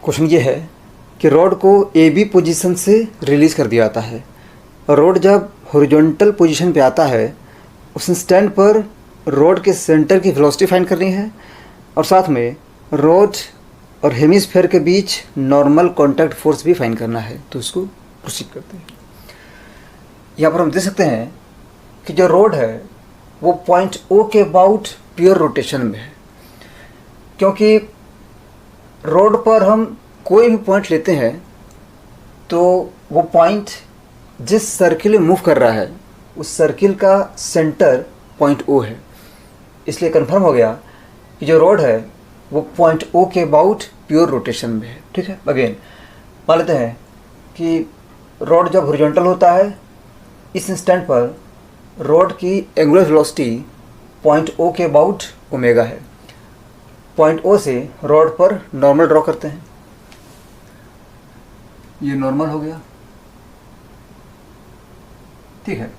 Question ये है कि रॉड को ए बी पोजीशन से रिलीज़ कर दिया जाता है और रॉड जब हॉरिजॉन्टल पोजीशन पे आता है उस इंस्टेंट पर रॉड के सेंटर की वेलोसिटी फाइंड करनी है और साथ में रॉड और हेमिस्फेयर के बीच नॉर्मल कॉन्टैक्ट फोर्स भी फाइंड करना है। तो इसको प्रोसीड करते हैं। यहाँ पर हम देख सकते हैं कि जो रॉड है वो पॉइंट ओ के अबाउट प्योर रोटेशन में है, क्योंकि रॉड पर हम कोई भी पॉइंट लेते हैं तो वो पॉइंट जिस सर्किल में मूव कर रहा है उस सर्किल का सेंटर पॉइंट ओ है। इसलिए कंफर्म हो गया कि जो रॉड है वो पॉइंट ओ के अबाउट प्योर रोटेशन में है। ठीक है, अगेन मान लेते हैं कि रॉड जब हॉरिजॉन्टल होता है इस इंस्टेंट पर रॉड की एंगुलर वेलोसिटी पॉइंट ओ के अबाउट ओमेगा है। पॉइंट ओ से रॉड पर नॉर्मल ड्रॉ करते हैं। ये नॉर्मल हो गया, ठीक है,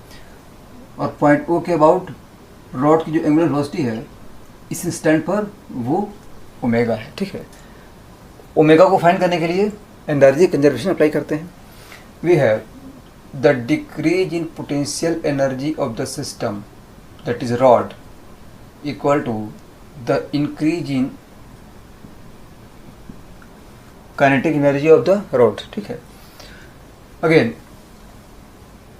और पॉइंट ओ के अबाउट रॉड की जो एंगुलर वेलोसिटी है इस इंस्टेंट पर वो ओमेगा है। ठीक है, ओमेगा को फाइंड करने के लिए एनर्जी कंजर्वेशन अप्लाई करते हैं। We have the decrease in potential energy of the system that is rod equal to the increase in kinetic energy of the rod. ठीक है, अगेन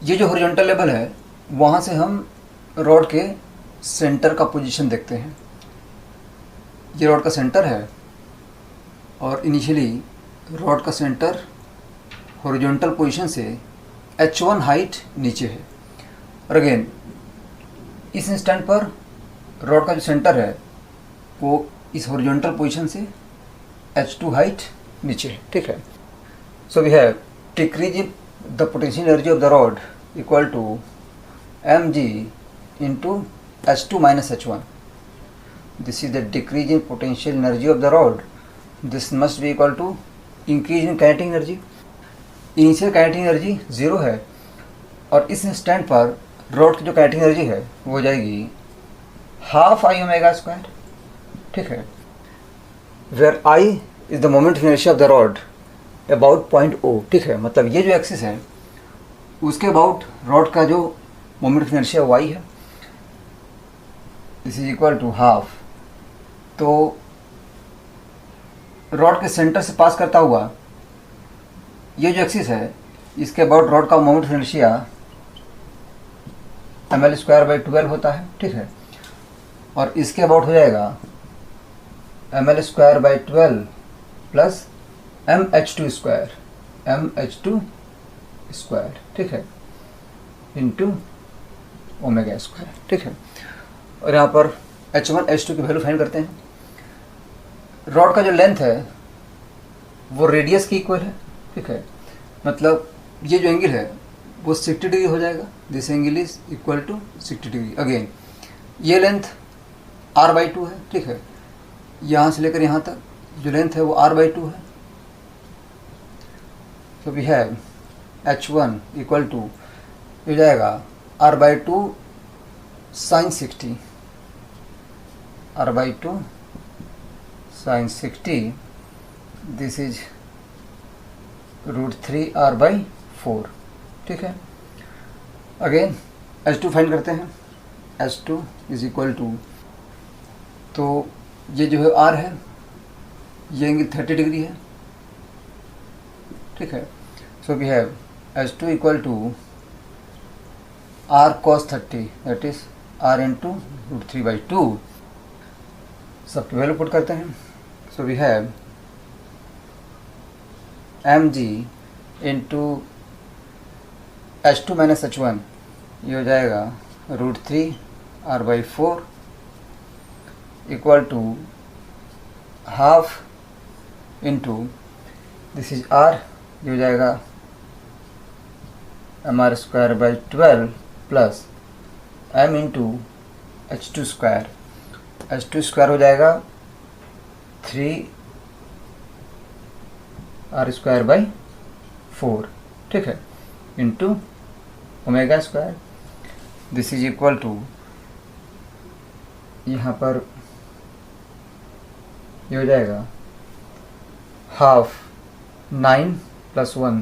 ये जो हॉरिजॉन्टल लेवल है वहाँ से हम रॉड के सेंटर का पोजीशन देखते हैं। ये रॉड का सेंटर है और इनिशियली रॉड का सेंटर हॉरिजॉन्टल पोजीशन से h1 हाइट नीचे है और अगेन इस इंस्टेंट पर रॉड का जो सेंटर है वो इस हॉरिजॉन्टल पोजीशन से h2 हाइट नीचे है। ठीक है, so we have decrease in the potential energy of the rod equal to mg into h2 minus h1. This is the decrease in potential energy of the rod. This must be equal to increase in kinetic energy. Initial kinetic energy 0 है और इस instant पर rod की जो kinetic energy है वो हो जाएगी हाफ आई ओमेगा स्क्वायर। ठीक है, where I is the moment of inertia of the rod about point O. ठीक है, मतलब ये जो एक्सिस है उसके अबाउट रॉड का जो मोमेंट ऑफ इनर्शिया वाई है, this is equal to half. तो रॉड के सेंटर से पास करता हुआ ये जो एक्सिस है इसके अबाउट रॉड का moment of inertia ml square by 12 होता है। ठीक है, और इसके अबाउट हो जाएगा ml square by 12 plus mh2 square, ठीक है, इंटू ओमेगा स्क्वायर। ठीक है, और यहाँ पर h1 h2 की वैल्यू फाइंड करते हैं। रॉड का जो लेंथ है वो रेडियस की इक्वल है। ठीक है, मतलब ये जो एंगल है वो 60 डिग्री हो जाएगा। This angle is equal to 60 degree. Again ये लेंथ r/2 है। ठीक है, यहाँ से लेकर यहाँ तक जो लेंथ है वो r/2 है। तो we have h1 equal to हो जाएगा r/2 sin 60, r/2 sin 60, this is √3r/4। ठीक है, अगेन h2 फाइंड करते हैं। h2 इज इक्वल टू, तो ये जो है r है ये एंगल 30 डिग्री है। ठीक है, so we have h2 equal to r cos 30 that is r into √3/2। सबकी वैल्यू पुट करते हैं। So we have mg into h2 minus h1, ये हो जाएगा √3r/4 equal to half into this is r, ये हो जाएगा mr square by 12 plus m into h2 square. h2 square हो जाएगा 3r स्क्वायर बाई 4। ठीक है, into omega square. This is equal to, यहाँ पर ये हो जाएगा half 9 + 1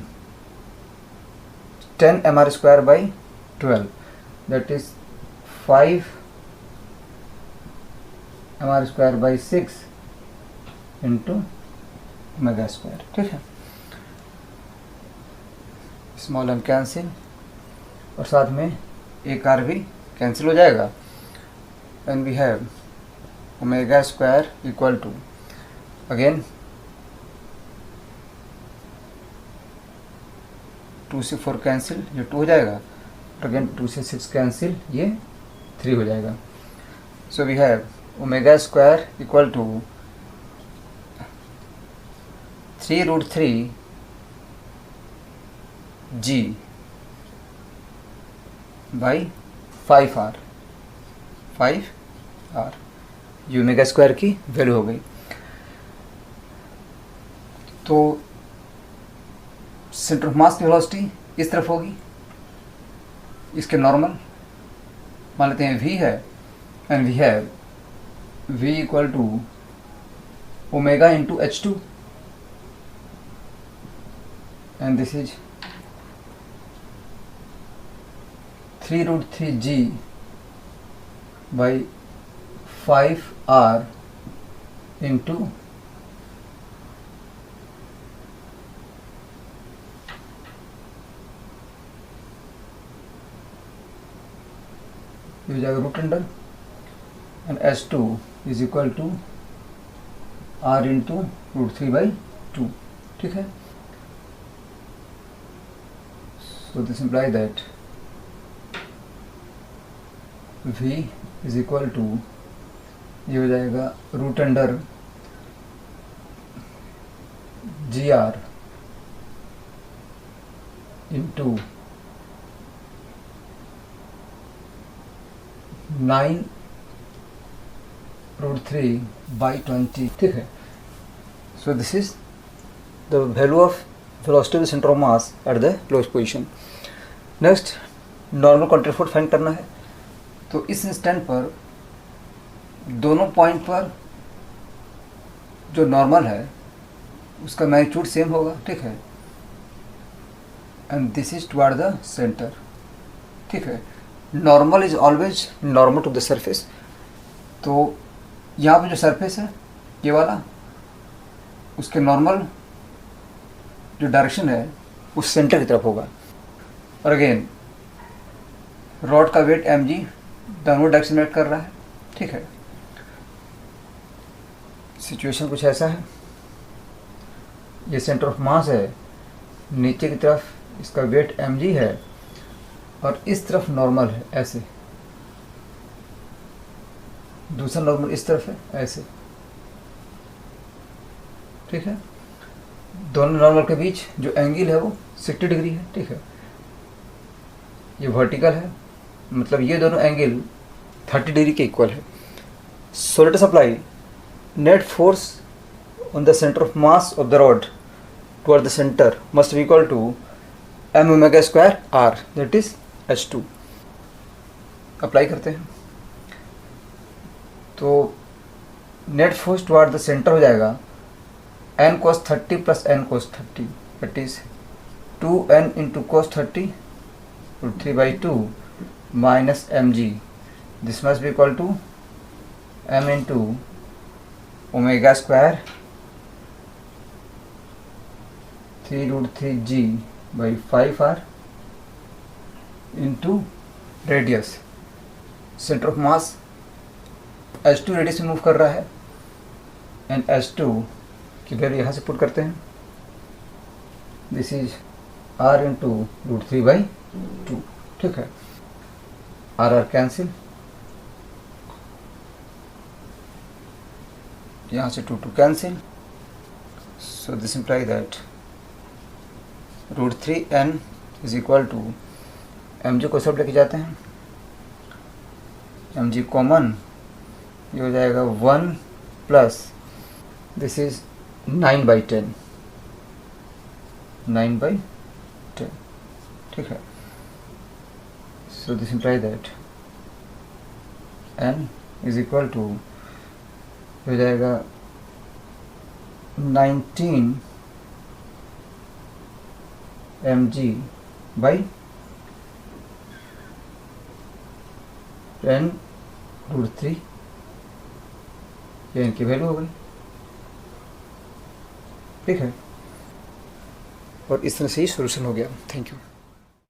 10 mr² by 12, that is 5 mr² by 6 into omega square. ठीक है, स्मॉल m कैंसिल और साथ में एक r भी कैंसिल हो जाएगा, and we have omega square equal to, again 2 से 4 कैंसिल, ये 2 हो जाएगा, अगेन 2 से 6 कैंसिल, ये 3 हो जाएगा. So we have omega square equal to 3√3 g by 5r. ये ओमेगा स्क्वायर की वैल्यू हो गई. तो सेंटर ऑफ मास की वेलोसिटी इस तरफ होगी, इसके नॉर्मल मान लेते हैं v है, and we have v equal to omega into h2, and this is 3√3 g by 5r into ये हो जाएगा root under, and h2 is equal to r into √3/2. ठीक है, so this imply that v is equal to, ये हो जाएगा root under gr into 9√3/20. ठीक है, so this is the value of velocity of the centre of mass at the lowest position. Next normal contact force find करना है. तो इस instant पर दोनों पॉइंट पर जो नॉर्मल है उसका मैग्नीट्यूड सेम होगा. ठीक है, and this is toward the centre. ठीक है, normal is always normal to the surface. तो यहाँ पे जो सरफेस है ये वाला, उसके नॉर्मल जो डायरेक्शन है उस सेंटर की तरफ होगा. और अगेन रॉड का वेट mg डाउनवर्ड डायरेक्शन में कर रहा है. ठीक है, सिचुएशन कुछ ऐसा है, ये सेंटर ऑफ मास है, नीचे की तरफ इसका वेट mg है और इस तरफ नॉर्मल है ऐसे, दूसरा नॉर्मल इस तरफ है ऐसे. ठीक है, दोनों नॉर्मल के बीच जो एंगल है वो 60 डिग्री है. ठीक है, ये वर्टिकल है, मतलब ये दोनों एंगल 30 डिग्री के इक्वल है. So let us apply net force on the centre of mass of the rod toward the centre must be equal to m omega square r, that is h2. Apply करते हैं तो net force toward the centre हो जाएगा n cos 30 plus n cos 30, that is 2n into cos 30 √3/2 minus mg. This must be equal to m into omega square 3√3g by 5r into radius. Centre of mass h2 radius में move कर रहा है, and h2 की value यहाँ से put करते हैं. This is r into √3/2. ठीक है, r कैंसिल, यहाँ से 2 cancel. So this imply that √3n is equal to mg को सब लेके जाते हैं, mg कॉमन, ये हो जाएगा 1 प्लस दिस इज 9/10. ठीक है, so this imply that n is equal to हो जाएगा 19 mg/10√3 ये इनकी वैल्यू हो गई। ठीक है, और इस तरह से ही सोल्यूशन हो गया। Thank you.